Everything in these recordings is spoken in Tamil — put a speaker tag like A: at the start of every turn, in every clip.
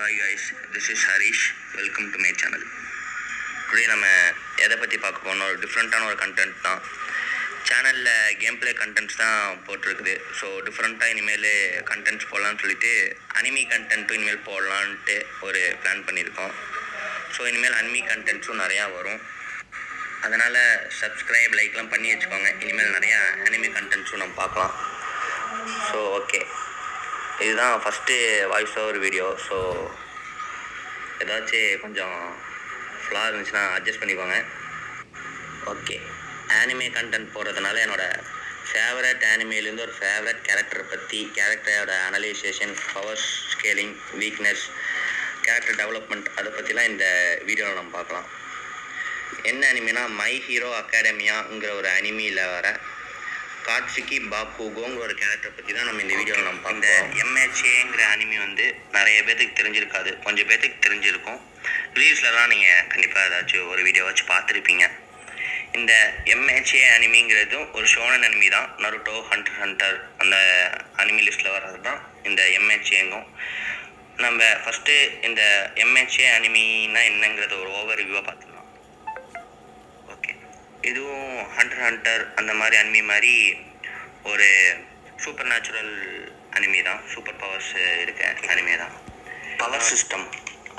A: Hi guys, this is Harish. Welcome to my channel. Today நம்ம எதை பற்றி பார்க்க போனோம், ஒரு டிஃப்ரெண்ட்டான ஒரு கண்டென்ட் தான். சேனலில் கேம் பிளே கண்டென்ட்ஸ் தான் போட்டிருக்குது. ஸோ டிஃப்ரெண்ட்டாக இனிமேல் கண்டென்ட்ஸ் போடலான்னு சொல்லிட்டு அனிமி கண்டென்ட்டும் இனிமேல் போடலான்ட்டு ஒரு பிளான் பண்ணியிருக்கோம். ஸோ இனிமேல் அனிமி கண்டென்ட்ஸும் நிறையா வரும். அதனால் சப்ஸ்கிரைப் லைக்லாம் பண்ணி வச்சுக்கோங்க. இனிமேல் நிறையா அனிமி கண்டென்ட்ஸும் நம்ம பார்க்கலாம். ஸோ ஓகே, இதுதான் first voice over video. So ஏதாச்சும் கொஞ்சம் ஃப்ளா இருந்துச்சுன்னா அட்ஜஸ்ட் பண்ணிக்கோங்க. ஓகே, ஆனிமே கண்டென்ட் போடுறதுனால என்னோடய ஃபேவரட் ஆனிமேலேருந்து ஒரு ஃபேவரட் கேரக்டரை பற்றி, கேரக்டரோட analysation, power scaling, weakness, character development, அதை பற்றிலாம் இந்த வீடியோவில் நம்ம பார்க்கலாம். என்ன அனிமினா, மை ஹீரோ அகாடமியாங்கிற ஒரு அனிமியில் வர காட்சிக்கு பாக்குகோங்கிற ஒரு கேரக்டரை பற்றி தான் நம்ம இந்த வீடியோவில் நம்ம பார்ப்போம். இந்த எம்ஹெச்ஏங்கிற அனிமி நிறைய பேர்த்துக்கு தெரிஞ்சிருக்காது, கொஞ்சம் பேர்த்துக்கு தெரிஞ்சிருக்கும். ரீல்ஸ்லலாம் நீங்கள் கண்டிப்பாக ஏதாச்சும் ஒரு வீடியோ வச்சு பார்த்துருப்பீங்க. இந்த எம்ஹெச்ஏ அனிமிங்கிறதும் ஒரு ஷோனன் அனிமி தான். நருட்டோ, ஹண்டர் அந்த அனிமி லிஸ்ட்டில் வர்றது தான் இந்த எம்ஹெச்ஏங்கும். நம்ம ஃபஸ்ட்டு இந்த எம்ஹெச்ஏ அனிமின்னா என்னங்கிறத ஒரு ஓவர் ரிவ்யூவாக பார்த்துக்கலாம். இதுவும் ஹண்டர் அந்த மாதிரி அனிமி மாதிரி ஒரு சூப்பர் நேச்சுரல் அனிமி தான். சூப்பர் பவர்ஸ் இருக்க அனிமி தான். பவர் சிஸ்டம்,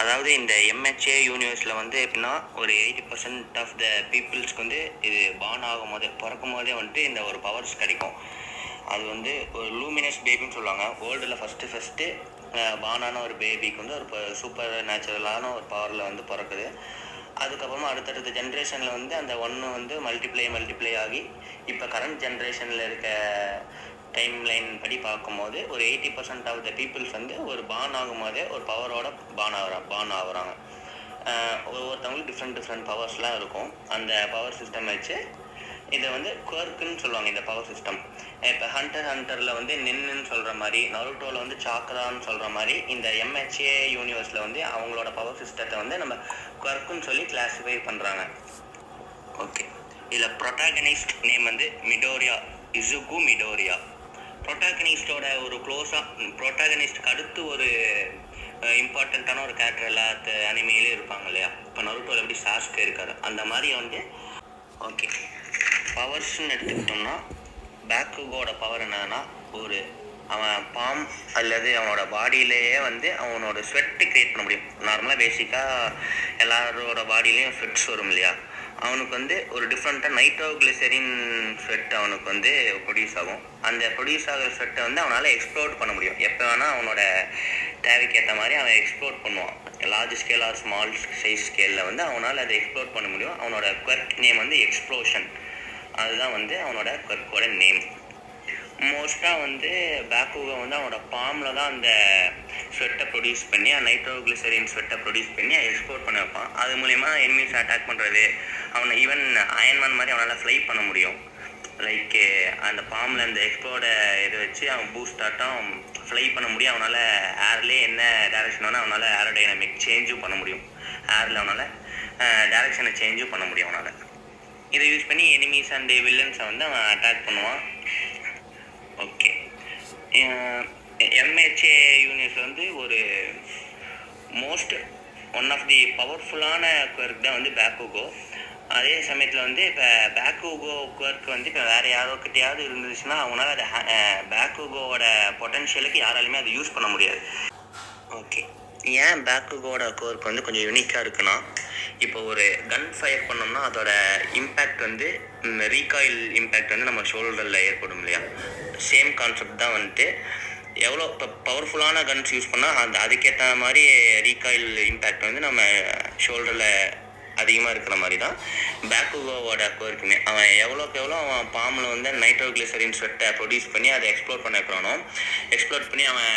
A: அதாவது இந்த எம்ஹெச்ஏ யூனிவர்ஸில் எப்படின்னா, ஒரு 80% ஆஃப் த பீப்புள்ஸ்க்கு இது பார்ன் ஆகும் போதே, பிறக்கும் போதே இந்த ஒரு பவர்ஸ் கிடைக்கும். அது ஒரு லூமினஸ் பேபின்னு சொல்லுவாங்க. வேர்ல்டில் ஃபஸ்ட்டு பார்னான ஒரு பேபிக்கு ஒரு சூப்பர் நேச்சுரலான ஒரு பவரில் பிறக்குது. அதுக்கப்புறமா அடுத்தடுத்த ஜென்ரேஷனில் அந்த ஒன்று மல்டிப்ளை ஆகி இப்போ கரண்ட் ஜென்ரேஷனில் இருக்க டைம் லைன் படி பார்க்கும்போது ஒரு 80% ஆஃப் த பீப்புள்ஸ் ஒரு பார்ன் ஆகும் போதே ஒரு பவரோட பார்ன் ஆகுறாங்க. ஒவ்வொருத்தவங்களும் டிஃப்ரெண்ட் பவர்ஸ்லாம் இருக்கும். அந்த பவர் சிஸ்டம் வச்சு இதை குவர்க்குன்னு சொல்லுவாங்க. இந்த பவர் சிஸ்டம் இப்போ ஹண்டரில் நின்னுன்னு சொல்கிற மாதிரி, நருட்டோவில் சாக்ரான்னு சொல்கிற மாதிரி, இந்த எம்ஹெச்ஏ யூனிவர்ஸில் அவங்களோட பவர் சிஸ்டத்தை நம்ம குவர்க்குன்னு சொல்லி கிளாஸிஃபை பண்ணுறாங்க. ஓகே, இதில் protagonist name Midoriya, Izuku Midoriya. ப்ரொட்டாகனிஸ்டோட ஒரு ப்ரொட்டாகனிஸ்டுக்கு அடுத்து ஒரு இம்பார்ட்டண்ட்டான ஒரு கேரக்டர் எல்லா அனிமையிலே இருப்பாங்க இல்லையா. இப்போ நருட்டோவில் எப்படி சாஸ்கே இருக்காரு, அந்த மாதிரி ஓகே, பவர்ஸ்ன்னு எடுத்துக்கிட்டோம்னா, பேக்குகோட பவர் என்னன்னா, அவன் பாம் அல்லது அவனோட பாடியிலேயே அவனோட ஸ்வெட்டு க்ரியேட் பண்ண முடியும். நார்மலாக பேசிக்காக எல்லாரோட பாடியிலையும் ஸ்வெட்ஸ் வரும் இல்லையா. அவனுக்கு ஒரு டிஃப்ரெண்ட்டாக நைட்ரோகிளிசரின் ஸ்வெட் அவனுக்கு ப்ரொடியூஸ் ஆகும். அந்த ப்ரொடியூஸ் ஆகிற ஸ்வெட்டை அவனால் எக்ஸ்ப்ளோர்ட் பண்ண முடியும். எப்போ வேணால் அவனோட தேவைக்கு ஏற்ற மாதிரி அவன் எக்ஸ்ப்ளோர்ட் பண்ணுவான். Large scale R small size ஸ்கேலில் அவனால் அதை எக்ஸ்ப்ளோர்ட் பண்ண முடியும். அவனோட குவர்க் நேம் எக்ஸ்ப்ளோஷன். அதுதான் அவனோட குவர்க்கோட நேம். மோஸ்ட்டாக பேக்குகோ அவனோட பாமில் தான் அந்த ஸ்வெட்டை ப்ரொடியூஸ் பண்ணி, நைட்ரோகிளிசரின் ஸ்வெட்டை ப்ரொடியூஸ் பண்ணி எக்ஸ்ப்ளோர்ட் பண்ணி வைப்பான். அது மூலிமா எனிமீஸ் அட்டாக் பண்ணுறது, அவனை ஈவன் அயன்மேன் மாதிரி அவனால் ஃப்ளை பண்ண முடியும். லைக் அந்த பாமில் அந்த எக்ஸ்ப்ளோர்ட இதை வச்சு அவன் பூஸ்ட் ஆட்டம் ஃப்ளை பண்ண முடியும். அவனால் ஏர்லேயே என்ன டேரெக்ஷன் வேணால் அவனால் ஏரோடைனமிக் சேஞ்சும் பண்ண முடியும். ஏரில் அவனால் டேரெக்ஷனை சேஞ்சும் பண்ண முடியும் அவனால். இதை யூஸ் பண்ணி எனிமீஸ் அண்ட் வில்லன்ஸை அவன் அட்டாக் பண்ணுவான். ஓகே, எம்ஹெச்ஏ யூனிவர்ஸ் ஒரு ஒன் ஆஃப் தி பவர்ஃபுல்லான குவர்க் தான் பேக்குகோ. அதே சமயத்தில் இப்போ பேக்குகோ குவர்க் இப்போ வேறு யாரோக்கிட்டையாவது இருந்துச்சுன்னா அவங்களால அதை பேக்குகோவோட பொட்டன்ஷியலுக்கு யாராலுமே அதை யூஸ் பண்ண முடியாது. ஓகே, ஏன் பேக்குகோட குவர்க் கொஞ்சம் யூனிக்காக இருக்குன்னா, இப்போ ஒரு கன் ஃபயர் பண்ணோம்னா அதோட இம்பேக்ட் ரீகாயில் இம்பேக்ட் நம்ம ஷோல்டரில் ஏற்படும் இல்லையா. சேம் கான்செப்ட் தான் எவ்வளோ இப்போ பவர்ஃபுல்லான கன்ஸ் யூஸ் பண்ணால் அதுக்கேற்ற மாதிரி ரீகாயில் இம்பேக்ட் நம்ம ஷோல்டரில் அதிகமாக இருக்கிற மாதிரி தான் பேக்குகோவோட குவர்க்குமே. அவன் எவ்வளோக்கு எவ்வளோ அவன் பாமில் நைட்ரோகிளிசரின் ஸ்வெட்டை ப்ரொடியூஸ் பண்ணி அதை எக்ஸ்ப்ளோர் பண்ண வைக்கிறானோ, எக்ஸ்ப்ளோர் பண்ணி அவன்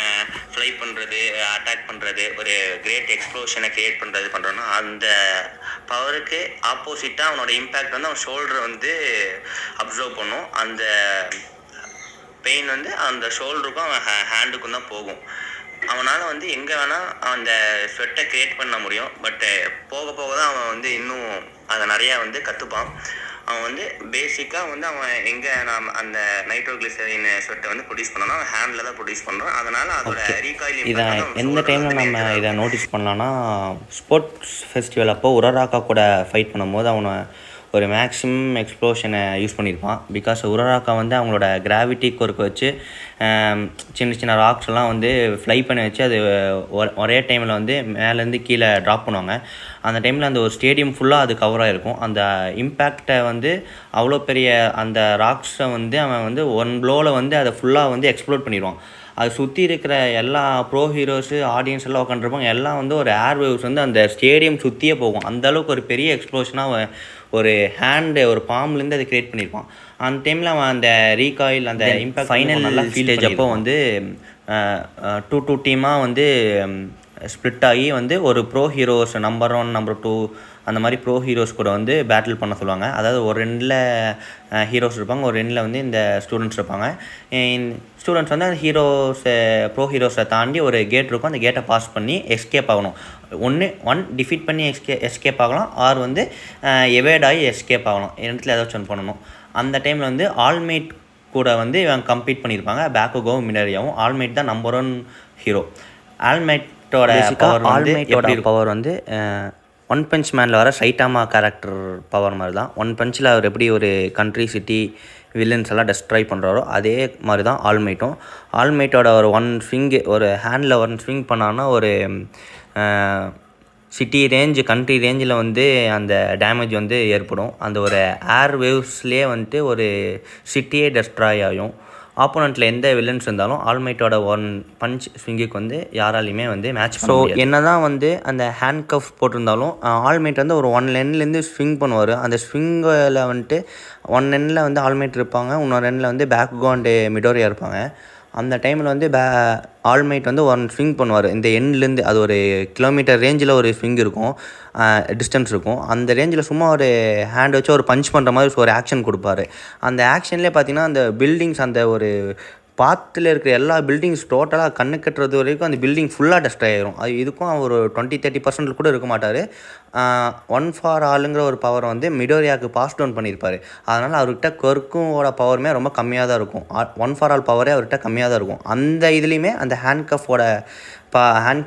A: ஃப்ளை பண்ணுறது, அட்டாக் பண்ணுறது, ஒரு கிரேட் எக்ஸ்ப்ளோஷனை க்ரியேட் பண்ணுறானோ, அந்த பவருக்கு ஆப்போசிட்டாக அவனோட இம்பேக்ட் அவன் ஷோல்டரை அப்சர்வ் பண்ணும். அந்த பெயின் அந்த ஷோல்டருக்கும் அவன் ஹேண்டுக்கும் தான் போகும். அவனால் எங்கே வேணால் அந்த ஸ்வெட்டை க்ரியேட் பண்ண முடியும். பட்டு போக போக தான் அவன் இன்னும் அதை நிறையா கற்றுப்பான். அவன் வந்து பேசிக்காக வந்து அவன் எங்கே நாம் அந்த நைட்ரோகிளிசரின் ஸ்வெட்டை வந்து ப்ரொடியூஸ் பண்ணோன்னா அவன் ஹேண்டில் தான் ப்ரொடியூஸ் பண்ணுறான். அதனால் அதோட ரீகாயில்
B: இதை எந்த டைமில் நம்ம இதை நோட்டீஸ் பண்ணலான்னா, ஸ்போர்ட்ஸ் ஃபெஸ்டிவல் அப்போ உரராக்கா கூட ஃபைட் பண்ணும்போது அவனை ஒரு மேக்ஸிமம் எக்ஸ்ப்ளோஷனை யூஸ் பண்ணியிருப்பான். பிகாஸ் உரராக்கா வந்து அவங்களோட கிராவிட்டி கொருக்கு வச்சு சின்ன சின்ன ராக்ஸ் எல்லாம் வந்து ஃப்ளை பண்ணி வச்சு அது ஒரே டைமில் வந்து மேலேருந்து கீழே ட்ராப் பண்ணுவாங்க. அந்த டைமில் அந்த ஒரு ஸ்டேடியம் ஃபுல்லாக அது கவராக இருக்கும். அந்த இம்பேக்டை வந்து அவ்வளோ பெரிய அந்த ராக்ஸை வந்து அவன் வந்து ஒன் ப்ளோவில் வந்து அதை ஃபுல்லாக வந்து எக்ஸ்ப்ளோர் பண்ணிடுவான். அது சுற்றி இருக்கிற எல்லா ப்ரோ ஹீரோஸு ஆடியன்ஸ் எல்லாம் உட்காந்துருப்பாங்க. எல்லாம் வந்து ஒரு ஏர் வேவ்ஸ் வந்து அந்த ஸ்டேடியம் சுற்றியே போகும். அந்தளவுக்கு ஒரு பெரிய எக்ஸ்ப்ளோஷனாக ஒரு ஹேண்டு ஒரு பாம்லேருந்து அதை க்ரியேட் பண்ணியிருப்பான். அந்த டைமில் அவன் அந்த ரீகாயில் அந்த இம்பேக்ட் ஃபைனல் நல்லா ஃபீல்டேஜ் அப்போ வந்து 2 டீமாக வந்து ஸ்ப்ளிட் ஆகி வந்து ஒரு ப்ரோ ஹீரோஸ் நம்பர் 1 நம்பர் 2 அந்த மாதிரி ப்ரோ ஹீரோஸ் கூட வந்து பேட்டில் பண்ண சொல்லுவாங்க. அதாவது ஒரு ரெண்டில் ஹீரோஸ் இருப்பாங்க, ஒரு ரெண்டில் வந்து இந்த ஸ்டூடெண்ட்ஸ் இருப்பாங்க. ஸ்டூடெண்ட்ஸ் வந்து அந்த ப்ரோ ஹீரோஸை தாண்டி ஒரு கேட் இருக்கும். அந்த கேட்டை பாஸ் பண்ணி எஸ்கேப் ஆகணும். ஒன் டிஃபீட் பண்ணி எஸ்கேப் ஆகலாம், ஆர் வந்து எவேட் ஆகி எஸ்கேப் ஆகலாம். ரெண்டுத்தில் ஏதாச்சும் ஒன்று பண்ணணும். அந்த டைமில் வந்து ஆல்மைட் கூட வந்து இவன் கம்ப்ளீட் பண்ணியிருப்பாங்க. பேக்குகோவும் மிடரியாவும். ஆல்மைட் தான் நம்பர் 1 ஹீரோ. ஆல்மைட்டோட பவர் வந்து ஒன் பஞ்ச் மேனில் வர சைட்டாமா கேரக்டர் பவர் மாதிரி தான். ஒன் பஞ்சில் அவர் எப்படி ஒரு கண்ட்ரி சிட்டி வில்லன்ஸ் எல்லாம் டெஸ்ட்ராய் பண்ணுறாரோ அதே மாதிரி தான் ஆல்மைட்டும். ஆல்மைட்டோட ஒரு ஸ்விங்கு ஒரு ஹேண்டில் ஸ்விங் பண்ணான்னா ஒரு சிட்டி ரேஞ்சு கண்ட்ரி ரேஞ்சில் வந்து அந்த டேமேஜ் வந்து ஏற்படும். அந்த ஒரு ஏர் வேவ்ஸ்லேயே வந்துட்டு ஒரு சிட்டியே டெஸ்ட்ராய் ஆகும். ஆப்போனண்ட்டில் எந்த வில்லன்ஸ் இருந்தாலும் ஆல்மைட்டோட பஞ்ச் ஸ்விங்குக்கு வந்து யாராலையுமே வந்து மேட்ச். ஸோ என்ன தான் வந்து அந்த ஹேண்ட் கஃப் போட்டிருந்தாலும் ஆல்மைட் வந்து ஒரு 1 எண்ட்லேருந்து ஸ்விங் பண்ணுவார். அந்த ஸ்விங்கில் வந்துட்டு 1 எண்ணில் வந்து ஆல்மைட் இருப்பாங்க, இன்னொரு எண்ணில் வந்து பேக்குகோ அண்டு மிடோரியா இருப்பாங்க. அந்த டைமில் வந்து ஆல்மைட் வந்து ஸ்விங் பண்ணுவார் இந்த எண்ட்லேருந்து. அது ஒரு கிலோமீட்டர் ரேஞ்சில் ஒரு ஸ்விங் இருக்கும், டிஸ்டன்ஸ் இருக்கும். அந்த ரேஞ்சில் சும்மா ஒரு ஹேண்ட் வச்சு ஒரு பஞ்ச் பண்ணுற மாதிரி ஒரு ஆக்ஷன் கொடுப்பாரு. அந்த ஆக்ஷன்லேயே பார்த்தீங்கன்னா அந்த பில்டிங்ஸ் அந்த ஒரு பாத்தில் இருக்கிற எல்லா பில்டிங்ஸ் டோட்டலாக கண்ணு கட்டுறது வரைக்கும் அந்த பில்டிங் ஃபுல்லாக டெஸ்ட்ராய் ஆகிரும். அது இதுக்கும் ஒரு 20-30% கூட இருக்க மாட்டார். 1 ஃபார் ஆளுங்கிற ஒரு பவரை வந்து மிடோரியாவுக்கு பாஸ் டவுன் பண்ணியிருப்பார். அதனால் அவர்கிட்ட கொர்க்குவோட பவருமே ரொம்ப கம்மியாக தான் இருக்கும். 1 ஃபார் ஆல் பவரே அவர்கிட்ட கம்மியாக தான் இருக்கும். அந்த இதுலேயுமே அந்த ஹேண்ட்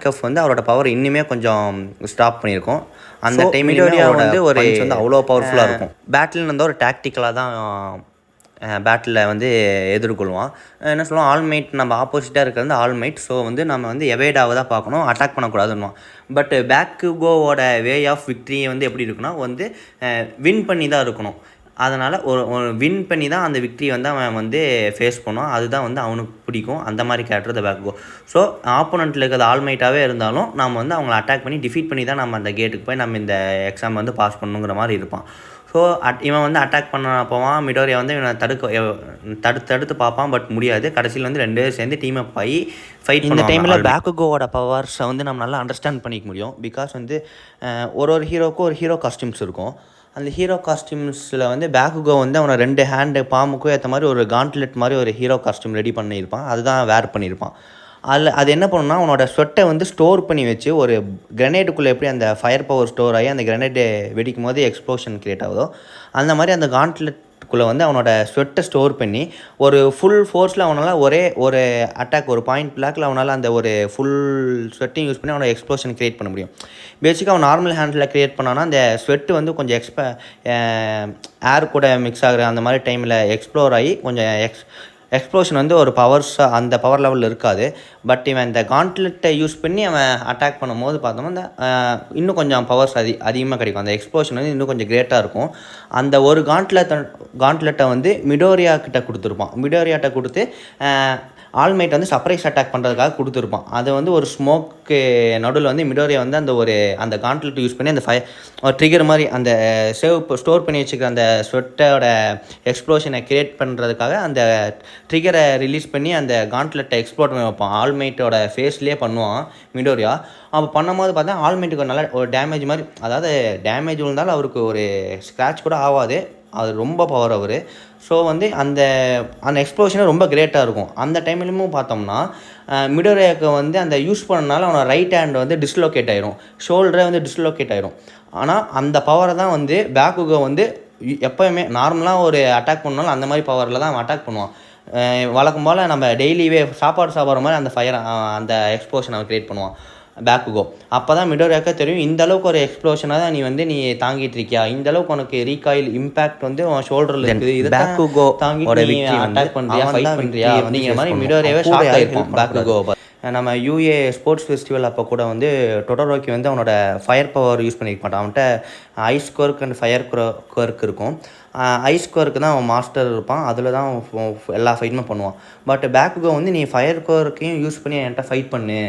B: கஃப் வந்து அவரோட பவர் இன்னுமே கொஞ்சம் ஸ்டாப் பண்ணியிருக்கும். அந்த டைம் மிடோரியா வந்து அவ்வளோ பவர்ஃபுல்லாக இருக்கும். பேட்டில் வந்து ஒரு டாக்டிக்கலாக தான் பேட்டில் வந்து எதிர்கொள்வான். என்ன சொல்லுவோம், ஆல்மைட் நம்ம ஆப்போசிட்டாக இருக்கிறது ஆல்மைட். ஸோ வந்து நம்ம வந்து எவேடாக தான் பார்க்கணும், அட்டாக் பண்ணக்கூடாதுன்னுவான். பட் பேக்குகோவோட வே ஆஃப் விக்ட்ரியை வந்து எப்படி இருக்குன்னா வந்து வின் பண்ணி தான் இருக்கணும். அதனால் ஒரு வின் பண்ணி தான் அந்த விக்ட்ரி வந்து அவன் வந்து ஃபேஸ் பண்ணுவான். அதுதான் வந்து அவனுக்கு பிடிக்கும். அந்த மாதிரி கேரக்டர் த பேக்குகோ. ஸோ ஆப்போனண்ட்டில் இருக்கிறது ஆல்மைட்டாகவே இருந்தாலும் நம்ம வந்து அவங்கள அட்டாக் பண்ணி டிஃபீட் பண்ணி தான் நம்ம அந்த கேட்டுக்கு போய் நம்ம இந்த எக்ஸாம் வந்து பாஸ் பண்ணணுங்கிற மாதிரி இருப்பான். ஸோ இவன் வந்து அட்டாக் பண்ண போவான். மிடோரியா வந்து இவனை தடுத்து பார்ப்பான், பட் முடியாது. கடைசியில் வந்து 2 பேரும் சேர்ந்து டீம் அப் ஆகி ஃபைட் பண்ண டைமில் பேக்குகோவோட பவர்ஸை வந்து நம்ம நல்லா அண்டர்ஸ்டாண்ட் பண்ணிக்க முடியும். பிகாஸ் வந்து ஒரு ஹீரோக்கும் ஒரு ஹீரோ காஸ்டியூம்ஸ் இருக்கும். அந்த ஹீரோ காஸ்டியூம்ஸில் வந்து பேக்குகோ வந்து அவனை 2 ஹேண்டு பாம்புக்கும் ஏற்ற மாதிரி ஒரு காண்ட்லெட் மாதிரி ஒரு ஹீரோ காஸ்டியூம் ரெடி பண்ணியிருப்பான். அதுதான் வேர் பண்ணியிருப்பான். அது என்ன பண்ணுன்னா அவனோட ஸ்வெட்டை வந்து ஸ்டோர் பண்ணி வச்சு ஒரு கிரனேட்டுக்குள்ளே எப்படி அந்த ஃபயர் பவர் ஸ்டோர் ஆகி அந்த கிரனேட்டை வெடிக்கும் போது எக்ஸ்ப்ளோஷன் க்ரியேட் ஆகுதோ அந்த மாதிரி அந்த காண்ட்லெட்டுக்குள்ளே வந்து அவனோட ஸ்வெட்டை ஸ்டோர் பண்ணி ஒரு ஃபுல் ஃபோர்ஸில் அவனால் ஒரே ஒரு அட்டாக் ஒரு பாயிண்ட் பிளாக்கில் அவனால் அந்த ஒரு ஃபுல் ஸ்வெட்டையும் யூஸ் பண்ணி அவனோட எக்ஸ்ப்ளோஷன் க்ரியேட் பண்ண முடியும். பேசிக்காக அவன் நார்மல் ஹேண்டில் க்ரியேட் பண்ணான்னா அந்த ஸ்வெட்டு வந்து கொஞ்சம் ஏர் கூட மிக்ஸ் ஆகிற அந்த மாதிரி டைமில் எக்ஸ்ப்ளோர் ஆகி கொஞ்சம் எக்ஸ்ப்ளோஷன் வந்து ஒரு அந்த பவர் லெவலில் இருக்காது. பட் இவன் இந்த காண்ட்லெட்டை யூஸ் பண்ணி அவன் அட்டாக் பண்ணும்போது பார்த்தோம்னா இந்த இன்னும் கொஞ்சம் பவர்ஸ் அதிகமாக கிடைக்கும். அந்த எக்ஸ்ப்ளோஷன் வந்து இன்னும் கொஞ்சம் கிரேட்டாக இருக்கும். அந்த ஒரு காண்ட்லெட்டை வந்து மிடோரியா கிட்ட கொடுத்துருப்பான். மிடோரியாட்ட கொடுத்து ஆல்மைட் வந்து சர்ப்ரைஸ் அட்டாக் பண்ணுறதுக்காக கொடுத்துருப்பான். அதை வந்து ஒரு ஸ்மோக்கு நடுவில் வந்து மிடோரியா வந்து அந்த காண்ட்லெட் யூஸ் பண்ணி அந்த ஒரு ட்ரிகர் மாதிரி அந்த ஸ்டோர் பண்ணி வச்சுக்கிற அந்த ஸ்வெட்டோட எக்ஸ்ப்ளோஷனை கிரியேட் பண்ணுறதுக்காக அந்த ட்ரிகரை ரிலீஸ் பண்ணி அந்த காண்ட்லெட்டை எக்ஸ்ப்ளோர் பண்ணி வைப்பான். ஆல்மைட்டோட ஃபேஸ்லேயே பண்ணுவான் மிடோரியா. அப்போ பண்ணும்போது பார்த்தா ஆல்மைட்டுக்கு நல்ல ஒரு டேமேஜ் மாதிரி, அதாவது டேமேஜ் விழுந்தாலும் அவருக்கு ஒரு ஸ்க்ராட்ச் கூட ஆகாது. அது ரொம்ப பவர் அவர். ஸோ வந்து அந்த எக்ஸ்ப்ளோஷனே ரொம்ப கிரேட்டாக இருக்கும். அந்த டைம்லையும் பார்த்தோம்னா மிடோரியாவுக்கு வந்து அந்த யூஸ் பண்ணனால அவனோட ரைட் ஹேண்ட் வந்து டிஸ்லோகேட் ஆயிரும், ஷோல்டரே வந்து டிஸ்லோகேட் ஆயிரும். ஆனால் அந்த பவரை தான் வந்து பேக்குகோ வந்து எப்போயுமே நார்மலாக ஒரு அட்டாக் பண்ணாலும் அந்த மாதிரி பவரில் தான் அவன் அட்டாக் பண்ணுவான். வழக்கம் போல் நம்ம டெய்லியே சாப்பாடு சாப்பிட்ற மாதிரி அந்த ஃபயர் அந்த எக்ஸ்ப்ளோஷன் அவன் க்ரியேட் பண்ணுவான் பேக்குகோ. அப்போ தான் மிடோரியாக்கே தெரியும் இந்த அளவுக்கு ஒரு எக்ஸ்ப்ளோஷனாக தான் நீ தாங்கிட்டு இருக்கியா, இந்த அளவுக்கு உனக்கு ரீகாயில் இம்பேக்ட் வந்து உன் ஷோல்டரில் இருக்குது, இது பேக்குகோ தாங்கிட்டு நீ அட்டாக் பண்ணுறியா, ஃபைட் பண்ணுறியா அப்படிங்கிற மாதிரி மிடோரியாவே ஷாக் ஆகிருக்கும் பேக்குகோ. நம்ம யூஏ ஸ்போர்ட்ஸ் ஃபெஸ்டிவல் அப்போ கூட வந்து டொடோரோக்கி வந்து அவனோட ஃபயர் பவர் யூஸ் பண்ணிக்க மாட்டான். அவன்கிட்ட ஐஸ் குவர்க் அண்ட் ஃபயர் குவர்க் இருக்கும். ஐஸ் குவர்க்கு தான் அவன் மாஸ்டர் இருப்பான், அதில் தான் எல்லா ஃபைட்டுமே பண்ணுவான். பட் பேக்குகோ வந்து நீ ஃபயர் குவர்க்கையும் யூஸ் பண்ணி என்கிட்ட ஃபைட் பண்ணு,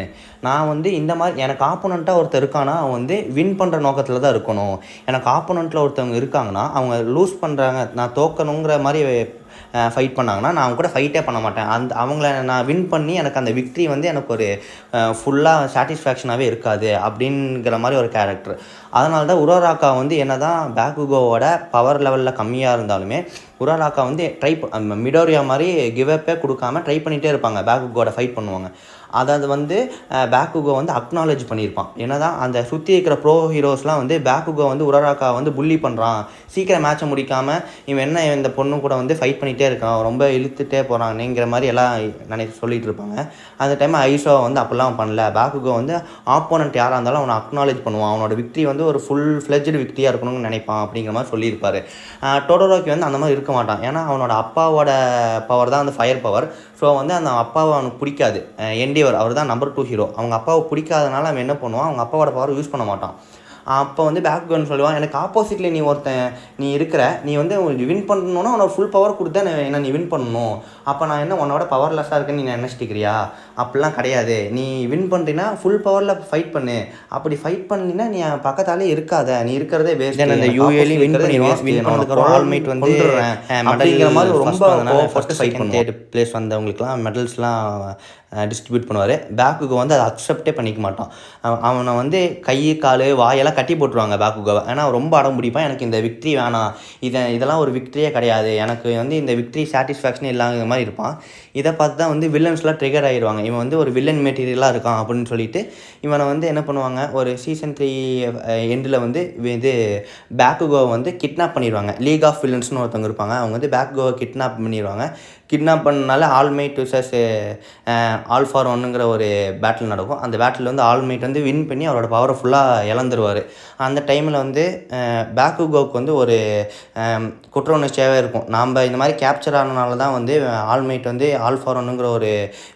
B: நான் வந்து இந்த மாதிரி எனக்கு ஆப்போனண்ட்டாக ஒருத்தர் இருக்கானா அவன் வந்து வின் பண்ணுற நோக்கத்தில் தான் இருக்கணும், எனக்கு ஆப்போனண்ட்டில் ஒருத்தவங்க இருக்காங்கன்னா அவங்க லூஸ் பண்ணுறாங்க நான் தோக்கணுங்கிற மாதிரி ஃபைட் பண்ணாங்கன்னா நான் அவங்க கூட ஃபைட்டே பண்ண மாட்டேன். அவங்கள நான் வின் பண்ணி எனக்கு அந்த விக்ட்ரி வந்து எனக்கு ஒரு ஃபுல்லாக சாட்டிஸ்ஃபேக்ஷனாகவே இருக்காது அப்படிங்கிற மாதிரி ஒரு கேரக்டர். அதனால தான் உரோராக்கா வந்து என்ன தான் பேக்குகோவோட பவர் லெவலில் கம்மியாக இருந்தாலுமே உரோராக்கா வந்து மிடோரியா மாதிரி கிவப்பே கொடுக்காம ட்ரை பண்ணிகிட்டே இருப்பாங்க, பேக்குகோவோட ஃபைட் பண்ணுவாங்க. அதை வந்து பேக்குகோ வந்து அக்னாலேஜ் பண்ணியிருப்பான். ஏன்னா தான் அந்த சுற்றி இருக்கிற ப்ரோ ஹீரோஸ்லாம் வந்து பேக்குகோ வந்து உரோராக்கா வந்து புள்ளி பண்ணுறான், சீக்கிரம் மேட்சை முடிக்காமல் இவன் என்ன இந்த பொண்ணு கூட வந்து ஃபைட் பண்ணிகிட்டே இருக்கான், ரொம்ப இழுத்துட்டே போகிறான்ங்கிற மாதிரி எல்லாம் சொல்லிகிட்டு இருப்பாங்க. அந்த டைம் ஐஷோ வந்து அப்படிலாம் பண்ணல, பேக்குகோ வந்து ஆப்போனண்ட் யாராக இருந்தாலும் அவனை அக்னாலேஜ் பண்ணுவான், அவனோட விக்ட்ரி வந்து ஒரு ஃபுல் ஃப்ளெஜ்டு விக்ட்ரியாக இருக்கணும்னு நினைப்பான் அப்படிங்கிற மாதிரி சொல்லியிருப்பார். டொடோரோக்கி வந்து அந்த மாதிரி இருக்க மாட்டான், ஏன்னா அவனோட அப்பாவோட பவர் தான் அந்த ஃபயர் பவர். ஸோ வந்து அந்த அப்பாவை அவனுக்கு பிடிக்காது, என்டிவர் அவர் தான் நம்பர் 2 ஹீரோ. அவங்க அப்பாவை பிடிக்காதனால அவன் என்ன பண்ணுவான், அவங்க அப்பாவோட பவர் யூஸ் பண்ண மாட்டான். அப்போ வந்து பேக்குகோன்னு சொல்லுவான், எனக்கு ஆப்போசிட்டில் நீ இருக்கிற நீ வந்து வின் பண்ணணுன்னா உன்னோட ஃபுல் பவர் கொடுத்தா என்ன நீ வின் பண்ணணும், அப்போ நான் என்ன உன்னோட பவர்லெஸ்ஸாக இருக்கேன்னு நீ நினச்சிட்டிக்கிறியா, அப்படிலாம் கிடையாது, நீ வின் பண்ணுறீன்னா ஃபுல் பவரில் ஃபைட் பண்ணு, அப்படி ஃபைட் பண்ணினா நீ பக்கத்தாலே இருக்காத, நீ இருக்கிறதே வேஸ்ட். அந்த யூஏலி வின் பண்ணதுக்கப்புறம் ஆல்மைட் வந்து அப்படிங்கிற மாதிரி ரொம்ப ஃபஸ்ட்டு ஃபைட் பண்ணி 3rd பிளேஸ் வந்தவங்களுக்குலாம் மெடல்ஸ்லாம் டிஸ்ட்ரிபியூட் பண்ணுவார். பேக்குகோ வந்து அதை அக்செப்டே பண்ணிக்க மாட்டான். அவனை வந்து கை கால் வாயெல்லாம் கட்டி போட்டுருவாங்க பேக்குகோவை, ஏன்னா ரொம்ப அடம் பிடிப்பான், எனக்கு இந்த விக்ட்ரி வேணாம், இதெல்லாம் ஒரு விக்ட்ரியே கிடையாது, எனக்கு வந்து இந்த விக்ட்ரி சாட்டிஸ்ஃபேக்ஷன் இல்லாத மாதிரி இருப்பான். இதை பார்த்து தான் வந்து வில்லன்ஸ்லாம் ட்ரிகர் ஆகிடுவாங்க, இவன் வந்து ஒரு வில்லன் மெட்டீரியலாக இருக்கான் அப்படின்னு சொல்லிட்டு இவனை வந்து என்ன பண்ணுவாங்க, ஒரு சீசன் 3 எண்டில் வந்து இது பேக்குகோவை வந்து கிட்னாப் பண்ணிடுவாங்க. லீக் ஆஃப் வில்லன்ஸ்னு ஒருத்தவங்க இருப்பாங்க, அவங்க வந்து பேக்குகோவை கிட்னாப் பண்ணிடுவாங்க. கிட்னாப் பண்ணனால ஆல்மைட் vs ஆல் ஃபார் ஒன்னுங்கிற ஒரு பேட்டில் நடக்கும். அந்த பேட்டில் வந்து ஆல்மைட் வந்து வின் பண்ணி அவரோட பவரை ஃபுல்லாக இழந்துருவார். அந்த டைமில் வந்து பேக்குகோவுக்கு வந்து ஒரு குற்ற உணர்ச்சியாகவே இருக்கும், நாம் இந்த மாதிரி கேப்சர் ஆனனால தான் வந்து ஆல்மைட் வந்து ஆல் ஃபார் ஒன்னுங்கிற ஒரு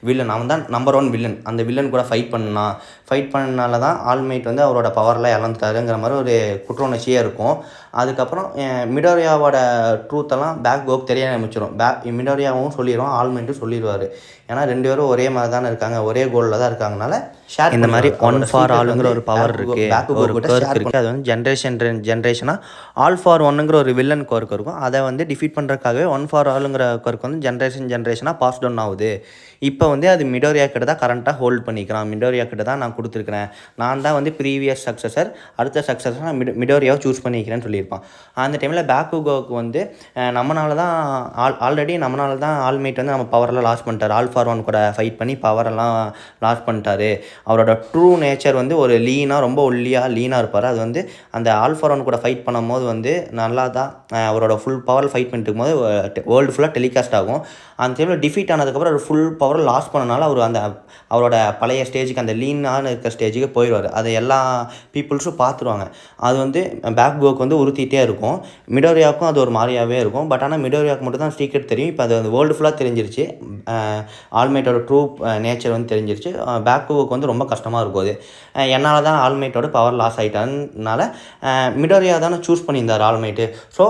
B: வில்லன், அவன் தான் நம்பர் 1 வில்லன், அந்த வில்லன் கூட ஃபைட் பண்ணனால தான் ஆல்மைட் வந்து அவரோட பவர்லாம் இழந்துட்டாருங்கிற மாதிரி ஒரு குற்ற உணர்ச்சியாக இருக்கும். அதுக்கப்புறம் மிடோரியாவோட ட்ரூத்தெல்லாம் பேக்குகோவுக்கு தெரிய ஆரம்பிச்சிடும். மிடோரியாவும் சொல்லிடுவான், ஆல்மைட்டும் சொல்லிடுவார், ஏன்னா 2 பேரும் ஒரே மாதிரி தானே இருக்காங்க, ஒரே கோலில் தான் இருக்காங்கனால ஷேர் இந்த மாதிரி 1 ஃபார் ஆளுங்கிற ஒரு பவர் இருக்குது, ஒரு கோர்க் இருக்குது. அது வந்து ஜென்ரேஷனாக ஆல் ஃபார் ஒன்னுங்கிற ஒரு வில்லன் கோர்க் இருக்கும், அதை வந்து டிஃபீட் பண்ணுறதுக்காகவே 1 ஃபார் ஆளுங்கிற கோர்க் வந்து ஜென்ரேஷனாக பாஸ் டவுன் ஆகுது. இப்போ வந்து அது மிடோரியா கிட்ட தான் கரண்ட்டாக ஹோல்ட் பண்ணிக்கிறான், மிடோரியா கிட்ட தான் நான் கொடுத்துருக்கிறேன், நான் தான் வந்து ப்ரீவியஸ் சக்ஸஸர், அடுத்த சக்ஸஸர் நான் மிடோரியாவை சூஸ் பண்ணிக்கிறேன்னு சொல்லியிருப்பான். அந்த டைமில் பேக்குகோவுக்கு வந்து நம்மளால தான் ஆல்ரெடி ஆல்மைட் வந்து நம்ம பவரெல்லாம் லாஸ் பண்ணிட்டார், ஆல் ஃபார் ஒன் கூட ஃபைட் பண்ணி பவரெல்லாம் லாஸ் பண்ணிட்டாரு, அவரோட ட்ரூ நேச்சர் வந்து ஒரு ரொம்ப லீனாக இருப்பார். அது வந்து அந்த ஆல் ஃபார் ஒன் கூட ஃபைட் பண்ணும்போது வந்து நல்லா தான் அவரோட ஃபுல் பவர் ஃபைட் பண்ணிட்டு இருக்கும்போது வேர்ல்டு ஃபுல்லாக டெலிகாஸ்ட் ஆகும். அந்த டைமில் டிஃபீட் ஆனதுக்கப்புறம் அவர் ஃபுல் பவர் லாஸ் பண்ணனால அவரோட பழைய ஸ்டேஜுக்கு அந்த லீனான இருக்கிற ஸ்டேஜுக்கு போயிடுவார். அதை எல்லா பீப்புள்ஸும் பார்த்துருவாங்க. அது வந்து பேக்குகோவுக்கு வந்து உறுத்திட்டே இருக்கும், மிடோரியாவுக்கும் அது ஒரு மாதிரியாகவே இருக்கும். பட் ஆனால் மிடோரியாவுக்கு மட்டும் தான் சீக்ரெட் தெரியும். இப்போ அது வேர்ல்டு ஃபுல்லாக தெரிஞ்சிருச்சு, ஆல்மைட்டோட ட்ரூ நேச்சர் வந்து தெரிஞ்சிருச்சு. பேக்குகோவுக்கு வந்து ரொம்ப கஷ்டமாக இருக்கும். அது என்னால் தான் ஆல்மைட்டோட பவர் லாஸ் ஆகிட்டான்னால மிடோரியா தானே சூஸ் பண்ணியிருந்தார் ஆல்மைட்டு. ஸோ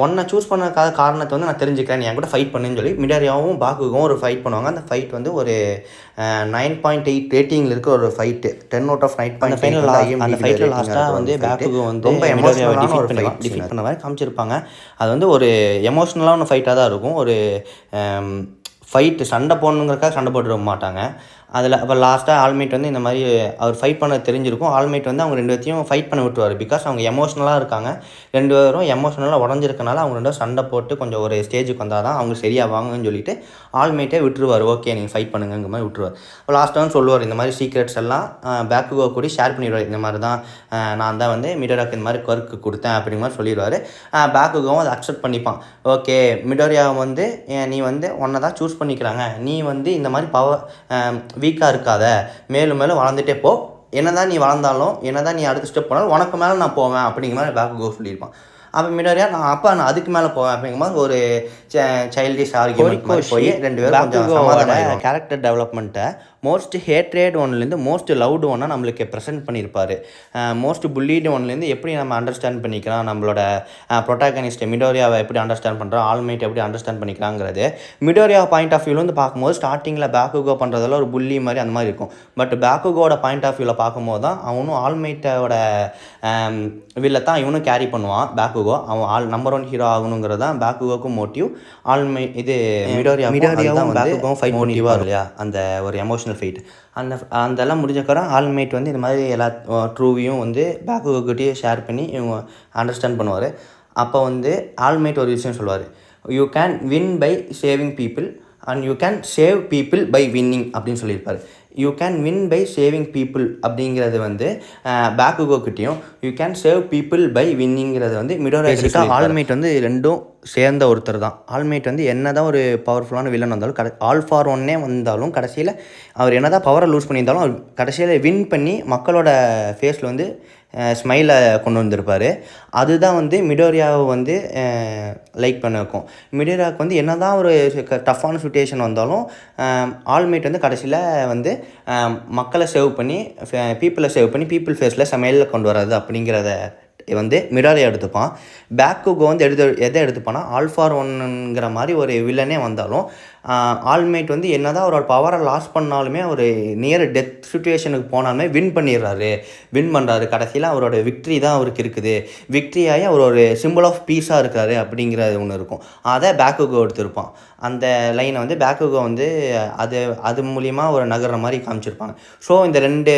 B: ஒன்றை சூஸ் பண்ணக்காத காரணத்தை வந்து நான் தெரிஞ்சுக்கிறேன், நீ என் கூட ஃபைட் பண்ணுன்னு சொல்லி மிடோரியாவும் பேக்குகோவும் ஒரு ஃபைட் பண்ணுவாங்க. அந்த ஃபைட் வந்து ஒரு 9.8 ரேட்டிங்கில் இருக்க ஒரு ஃபைட்டு, 10 out of 9.8. அந்த ஃபைட்டில் லாஸ்ட்டாக வந்து பேக்குகோ வந்து ரொம்ப எமோஷனலான ஒரு டிஃபீட் பண்ண மாதிரி காமிச்சிருப்பாங்க. அது வந்து ஒரு எமோஷ்னலான ஃபைட்டாக தான் இருக்கும். ஒரு ஃபைட்டு சண்டை போடணுங்கிறக்காக சண்டை போட்டுட மாட்டாங்க. அதில் அப்போ லாஸ்ட்டாக ஆல்மைட் வந்து இந்த மாதிரி அவர் ஃபைட் பண்ண தெரிஞ்சிருக்கும். ஆல்மைட் வந்து அவங்க 2 பேத்தையும் ஃபைட் பண்ண விட்டுருவார். பிகாஸ் அவங்க எமோஷ்னலாக இருக்காங்க. 2 பேரும் எமோஷ்னலாக உடஞ்சிருக்கனால அவங்க 2 பேரும் சண்டை போட்டு கொஞ்சம் ஒரு ஸ்டேஜுக்கு வந்தால் தான் அவங்க சரியாவாங்கன்னு சொல்லிட்டு ஆல்மைட்டே விட்டுருவார். ஓகே நீங்கள் ஃபைட் பண்ணுங்கிற மாதிரி விட்டுருவார். இப்போ லாஸ்ட்டாக வந்து சொல்லுவார், இந்த மாதிரி சீக்ரெட்ஸ் எல்லாம் பேக்குகோ கூட ஷேர் பண்ணிடுவார். இந்த மாதிரி தான் நான் தான் வந்து மிடோரியாவுக்கு இந்த மாதிரி ஒர்க்கு கொடுத்தேன் அப்படிங்கிற மாதிரி சொல்லிடுவார். பேக்குகோவும் அதை அக்செப்ட் பண்ணிப்பான். ஓகே மிடோரியாவை வந்து நீ வந்து உன்னை தான் சூஸ் பண்ணிக்கிறாங்க, நீ வந்து இந்த மாதிரி வீக்காக இருக்காத, மேலும் மேலும் வளர்ந்துட்டே போ, என்ன தான் நீ வளர்ந்தாலும் என்ன தான் நீ அடுத்த ஸ்டெப் போனாலும் உனக்கு மேலே நான் போவேன் அப்படிங்கிற மாதிரி பேக்குகோ சொல்லியிருப்பான். அப்போ மிடோரியா நான் அதுக்கு மேலே போவேன் அப்படிங்கிற மாதிரி ஒரு சைல்டிஷ் ஆர்கியூமெண்ட் மாதிரி போய் 2 பேரும் கேரக்டர் டெவலப்மெண்ட்டை மோஸ்ட் ஹேட்ரேட் ஒன்லேருந்து மோஸ்ட் லவ்டு ஒன்னாக நம்மளுக்கு ப்ரெசென்ட் பண்ணியிருப்பார். மோஸ்ட் புல்லீடு ஒன்லேருந்து எப்படி நம்ம அண்டர்ஸ்டாண்ட் பண்ணிக்கலாம், நம்மளோட ப்ரொட்டாகனிஸ்ட் மிடோரியாவை எப்படி அண்டர்ஸ்டாண்ட் பண்ணுறோம், ஆல்மைட் எப்படி அண்டர்ஸ்டாண்ட் பண்ணிக்கலாங்கிறது மிடோரியா பாயிண்ட் ஆஃப் வியூலேருந்து பார்க்கும்போது ஸ்டார்டிங்கில் பேக்குகோ பண்ணுறதெல்லாம் ஒரு புல்லி மாதிரி அந்த மாதிரி இருக்கும். பட் பேக்குகோட பாயிண்ட் ஆஃப் வியூவில் பார்க்கும்போது தான் அவனும் ஆல்மைட்டோட வில்லை தான் இவனும் கேரி பண்ணுவான். பேக்குகோ அவன் நம்பர் 1 ஹீரோ ஆகணுங்கிறது தான் பேக்குகோக்கும் மோட்டிவ். மிடோரியாவும் பேக்குகோவும் ஃபைட் மோட்டிவாக இல்லையா, அந்த ஒரு எமோஷனல் ஃபைட் அதெல்லாம் முடிஞ்சக்கப்புறம் ஆல்மைட் வந்து இந்த மாதிரி எல்லா ட்ரூவையும் வந்து பேக்குகோக்கிட்டே ஷேர் பண்ணி இவங்க அண்டர்ஸ்டாண்ட் பண்ணுவார். அப்போ வந்து ஆல்மைட் ஒரு விஷயம் சொல்லுவார், you can win by saving people and you can save people by winning அப்படின்னு சொல்லியிருப்பார். You can win by saving people அப்படிங்கிறது வந்து பேக்குகோக்கிட்டையும், you can save people by வின்னிங்கிறது வந்து மிடோரியா. ஆல்மைட் வந்து ரெண்டும் சேர்ந்த ஒருத்தர் தான். ஆல்மைட் வந்து என்ன தான் ஒரு பவர்ஃபுல்லான வில்லன் வந்தாலும் ஆல் ஃபார் ஒன்னே வந்தாலும் கடைசியில் அவர் என்ன தான் பவரை லூஸ் பண்ணியிருந்தாலும் அவர் கடைசியில் வின் பண்ணி மக்களோட ஃபேஸில் வந்து ஸ்மைலை கொண்டு வந்திருப்பார். அதுதான் வந்து மிடோரியாவை வந்து லைக் பண்ண வைக்கும். மிடோரியாவுக்கு வந்து என்ன தான் ஒரு டஃப்பான சுச்சுவேஷன் வந்தாலும் ஆல்மைட் வந்து கடைசியில் வந்து மக்களை சேவ் பண்ணி பீப்புளை சேவ் பண்ணி பீப்புள் ஃபேஸில் ஸ்மைலில் கொண்டு வர்றது அப்படிங்கிறத வந்து மிடோரியா எடுத்துப்பான். பேக்குகோ வந்து எதை எடுத்துப்பான்னா ஆல் ஃபார் ஒன்னுங்கிற மாதிரி ஒரு வில்லனே வந்தாலும் ஆல்மைட் வந்து என்ன தான் அவரோட பவரை லாஸ் பண்ணாலுமே ஒரு நியர் டெத் சுச்சுவேஷனுக்கு போனாலுமே வின் பண்ணுறாரு. கடைசியில் அவரோட விக்ட்ரி தான் அவருக்கு இருக்குது. விக்ட்ரியாகி அவர் ஒரு சிம்பிள் ஆஃப் பீஸாக இருக்காரு அப்படிங்கிறது ஒன்று இருக்கும். அதை பேக்குகோ எடுத்திருப்பான். அந்த லைனை வந்து பேக்குகோ வந்து அது மூலிமா ஒரு நகர்ற மாதிரி காமிச்சிருப்பாங்க. ஸோ இந்த 2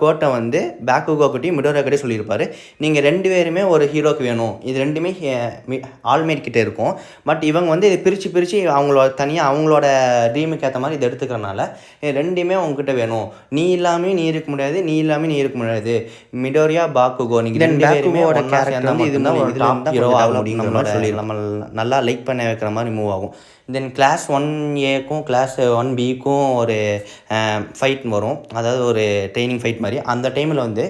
B: கோட்டை வந்து பேக்குகோக்கிட்டையும் மிடோரியாக்கிட்டே சொல்லியிருப்பார், நீங்கள் 2 பேருமே ஒரு ஹீரோக்கு வேணும். இது 2மே ஆல்மைட் கிட்டே இருக்கும். பட் இவங்க வந்து இதை பிரித்து அவங்களோட தனியாக அவங்களோட ட்ரீமுக்கு ஏற்ற மாதிரி இதை எடுத்துக்கிறனால 2மே உங்ககிட்ட வேணும். நீ இல்லாமல் நீ இருக்க முடியாது, நீ இல்லாமல் நீ இருக்க முடியாது. மிடோரியா பேக்குகோ நீங்கள் 2 பேருமே வந்து இதுதான் ஒரு டாப் ஹீரோ ஆகும். நம்ம நல்லா லைக் பண்ண வைக்கிற மாதிரி மூவ் ஆகும். தென் கிளாஸ் 1A கிளாஸ் 1B ஒரு ஃபைட் வரும். அதாவது ஒரு ட்ரைனிங் ஃபைட் மாதிரி. அந்த டைமில் வந்து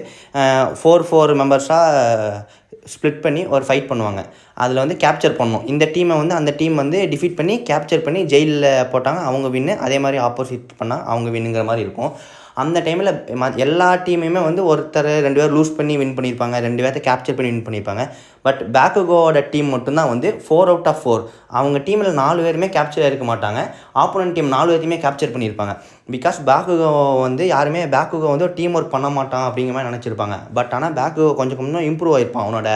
B: 4 மெம்பர்ஸாக ஸ்ப்ளிட் பண்ணி ஒரு ஃபைட் பண்ணுவாங்க. அதில் வந்து கேப்சர் பண்ணணும். இந்த டீமை வந்து அந்த டீம் வந்து டிஃபீட் பண்ணி கேப்சர் பண்ணி ஜெயிலில் போட்டாங்க, அவங்க வின்னு. அதே மாதிரி ஆப்போசிட் பண்ணால் அவங்க வின்னுங்கிற மாதிரி இருக்கும். அந்த டைமில் எல்லா டீமையுமே வந்து ஒருத்தர் 2 பேர் லூஸ் பண்ணி வின் பண்ணியிருப்பாங்க, 2 பேர்த்த கேப்சர் பண்ணி வின் பண்ணியிருப்பாங்க. பட் பேக்குகோவோட டீம் மட்டும்தான் வந்து 4 out of 4. அவங்க டீமில் 4 பேருமே கேப்சர் இருக்க மாட்டாங்க. ஆப்போனன்ட் டீம் 4 பேர்த்தையுமே கேப்சர் பண்ணியிருப்பாங்க. பிகாஸ் பேக்குகோ வந்து யாருமே பேக்குகோ வந்து ஒரு டீம் ஒர்க் பண்ண மாட்டான் அப்படிங்கிற மாதிரி நினச்சிருப்பாங்க. பட் ஆனால் பேக்குகோ கொஞ்சம் கொஞ்சம் இம்ப்ரூவ் ஆகிருப்பான். அவனோட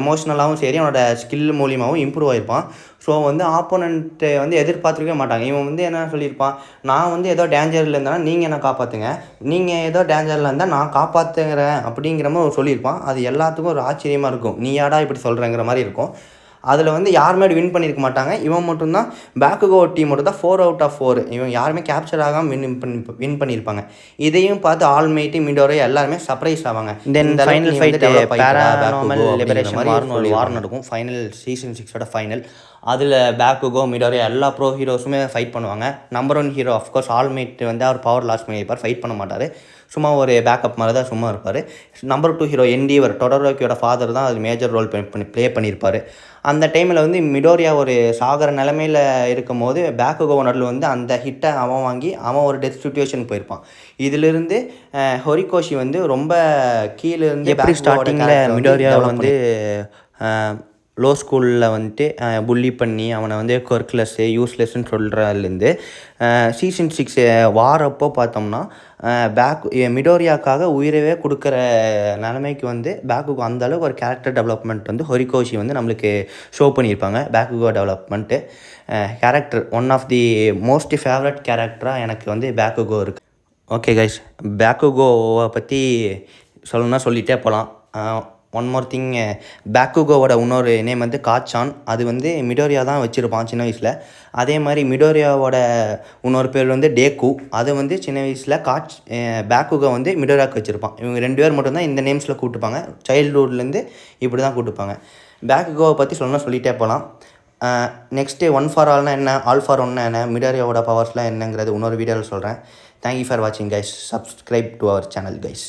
B: எமோஷ்னலாகவும் சரி அவனோட ஸ்கில் மூலியமாகவும் இம்ப்ரூவ் ஆகிருப்பான். ஸோ வந்து ஆப்போனண்ட்டை வந்து எதிர்பார்த்துருக்கவே மாட்டாங்க. இவன் வந்து என்ன சொல்லியிருப்பான், நான் வந்து ஏதோ டேஞ்சரில் இருந்தேன்னா நீங்கள் என்ன காப்பாற்றுங்க, நீங்கள் ஏதோ டேஞ்சரில் இருந்தால் நான் காப்பாற்றுங்கிறேன் அப்படிங்கிற மாதிரி சொல்லியிருப்பான். அது எல்லாத்துக்கும் ஒரு ஆச்சரியமாக இருக்கும். நீ யாடா இப்படி சொல்கிறேங்கிற மாதிரி இருக்கும். அதில் வந்து யாருமே வின் பண்ணியிருக்க மாட்டாங்க. இவன் மட்டும்தான் பேக்குகோ டீம் மட்டும் தான் 4 out of 4. இவன் யாருமே கேப்சர் ஆகாமல் வின் பண்ணியிருப்பாங்க. இதையும் பார்த்து ஆல்மைட் மிடோரியா எல்லாருமே சர்ப்ரைஸ் ஆவாங்க. Then final fight paranormal liberation war நடக்கும். Final season 6 final. அதில் பேக்குகோ மிடோரியா எல்லா ப்ரோ ஹீரோஸுமே ஃபைட் பண்ணுவாங்க. நம்பர் 1 ஹீரோ ஆஃப்கோர்ஸ் ஆல்மைட் வந்து அவர் பவர் லாஸ் பண்ணியிருப்பார், ஃபைட் பண்ண மாட்டார். சும்மா ஒரு பேக்கப் மாதிரி தான் சும்மா இருப்பார். நம்பர் 2 ஹீரோ என்டீவர் டொடரோக்கியோட ஃபாதர் தான் அது மேஜர் ரோல் ப்ளே பண்ணியிருப்பார். அந்த டைமில் வந்து மிடோரியா ஒரு சாகர நிலைமையில் இருக்கும் போது பேக்குகோ நடுவில் வந்து அந்த ஹிட்டை அவன் வாங்கி அவன் ஒரு டெத் சிச்சுவேஷனுக்கு போயிருப்பான். இதிலிருந்து ஹொரிகோஷி வந்து ரொம்ப கீழேருந்து எப்படி ஸ்டார்டிங்கில் மிடோரியா வந்து லோ ஸ்கூலில் வந்துட்டு புல்லி பண்ணி அவனை வந்து ஒர்க்லெஸ்ஸு யூஸ்லெஸ்ன்னு சொல்கிறதுலேருந்து சீசன் 6 வாரப்போ பார்த்தோம்னா மிடோரியாக்காக உயிரவே கொடுக்குற நிலைமைக்கு வந்து பேக்குகோ அந்தளவுக்கு ஒரு கேரக்டர் டெவலப்மெண்ட் வந்து ஹொரிகோஷி வந்து நம்மளுக்கு ஷோ பண்ணியிருப்பாங்க. Bakugo development character one of the most favourite கேரக்டராக எனக்கு வந்து பேக்குகோ இருக்குது. ஓகே கைஸ், பேக்குகோவை பற்றி சொல்லணும்னா சொல்லிகிட்டே போகலாம். ஒன் மோர் திங், பேக்குகோவோட இன்னொரு நேம் வந்து காச்சான். அது வந்து மிடோரியா தான் வச்சுருப்பான் சின்ன வயசில். அதே மாதிரி மிடோரியாவோட இன்னொரு பேர் வந்து டேக்கு. அது வந்து சின்ன வயசில் பேக்குகோ வந்து மிடோரியாவுக்கு வச்சுருப்பான். இவங்க 2 பேர் மட்டும்தான் இந்த நேம்ஸில் கூப்பிட்டுப்பாங்க. சைல்டுஹுட்லேருந்து இப்படி தான் கூப்பிட்டுப்பாங்க. பேக்குகோவை பற்றி சொல்லணும்னா சொல்லிகிட்டே போகலாம். நெக்ஸ்ட்டு 1 ஃபார் ஆல்னா என்ன, ஆல் ஃபார் ஒன்னா என்ன, மிடோரியாவோட பவர்ஸ்லாம் என்னங்கிறது இன்னொரு வீடியோவில் சொல்கிறேன். தேங்க்யூ ஃபார் வாட்சிங் guys. Subscribe to our channel guys.